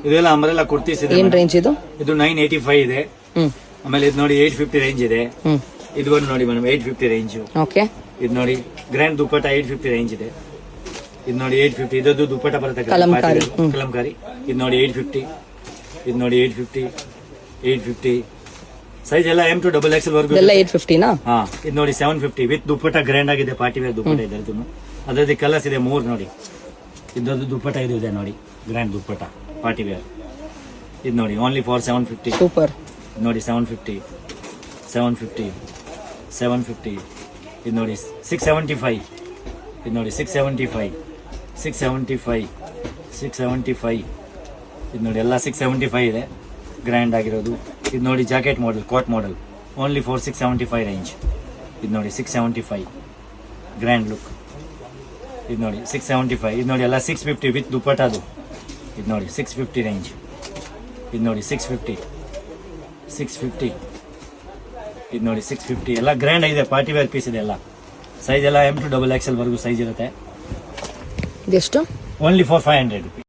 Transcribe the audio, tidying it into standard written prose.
ಇದೆಲ್ಲ ಅಂಬ್ರೆಲಾ ಕುರ್ತೀಸ್ ಇದೆ ಏನ್ madam. ರೇಂಜ್ ಇದು? ಇದು 985 ಇದೆ. ಆಮೇಲೆ ಇದು ನೋಡಿ 850 ರೇಂಜ್ ಇದೆ. ಇದು ಒಂದು ನೋಡಿ ಮೇಡಮ್ 850 ರೇಂಜ್. ಓಕೆ. ಇದು ನೋಡಿ ಗ್ರ್ಯಾಂಡ್ ದುಪ್ಪಟ್ಟ 850 ರೇಂಜ್ ಇದೆ. ಇದು ನೋಡಿ 850 ಇದದ್ದು ದುಪ್ಪಟ್ಟ ಬರುತ್ತೆ ಕಲಂಕಾರಿ. ಕಲಂಕಾರಿ. ಇದು ನೋಡಿ 850. ಇದು ನೋಡಿ 850 ಸೈಜ್ ಎಲ್ಲ M to XXL ವರ್ಗು ಇದೆಲ್ಲ 850 ನಾ? ಹಾ. ಇದು ನೋಡಿ 750 ವಿತ್ ದುಪ್ಪಟ್ಟ ಗ್ರ್ಯಾಂಡ್ ಆಗಿದೆ, ಪಾರ್ಟಿ ವೇರ್ ದುಪ್ಪಟ್ಟ ಇದೆ. ಅದರದ್ದು ಕಲರ್ಸ್ ಇದೆ 3 ನೋಡಿ. ಇದರದ್ದು ದುಪ್ಪಟ್ಟ ಇದೆ ನೋಡಿ, ಗ್ರ್ಯಾಂಡ್ ದುಪ್ಪಟ್ಟ ಪಾರ್ಟಿ ವೇರ್. ಇದು ನೋಡಿ ಓನ್ಲಿ ಫಾರ್ 750. ಸೂಪರ್. ನೋಡಿ 750. ಇದು ನೋಡಿ 675. ಇದು ನೋಡಿ 675. ಇದು ನೋಡಿ ಎಲ್ಲ 675 ಇದೆ, ಗ್ರ್ಯಾಂಡ್ ಆಗಿರೋದು. ಇದು ನೋಡಿ jacket model, coat model, only for 675 range. ಇದು ನೋಡಿ 675 ಗ್ರ್ಯಾಂಡ್ ಲುಕ್. ಇದು ನೋಡಿ 675. ಇದು ನೋಡಿ ಎಲ್ಲ 650 ವಿತ್ ದುಪ್ಪಟ್ಟದು. ಇದು ನೋಡಿ 650 ರೇಂಜ್. ಇದು ನೋಡಿ 650. ಇದು ನೋಡಿ 650 ಎಲ್ಲ ಗ್ರ್ಯಾಂಡ್ ಆಗಿದೆ, ಪಾರ್ಟಿ ವೇರ್ ಪೀಸ್ ಇದೆ ಎಲ್ಲ. ಸೈಜ್ ಎಲ್ಲ M to XXL ವರ್ಗು ಸೈಜ್ ಇರುತ್ತೆ. ಇದೆಷ್ಟು? Only for 500 rupees.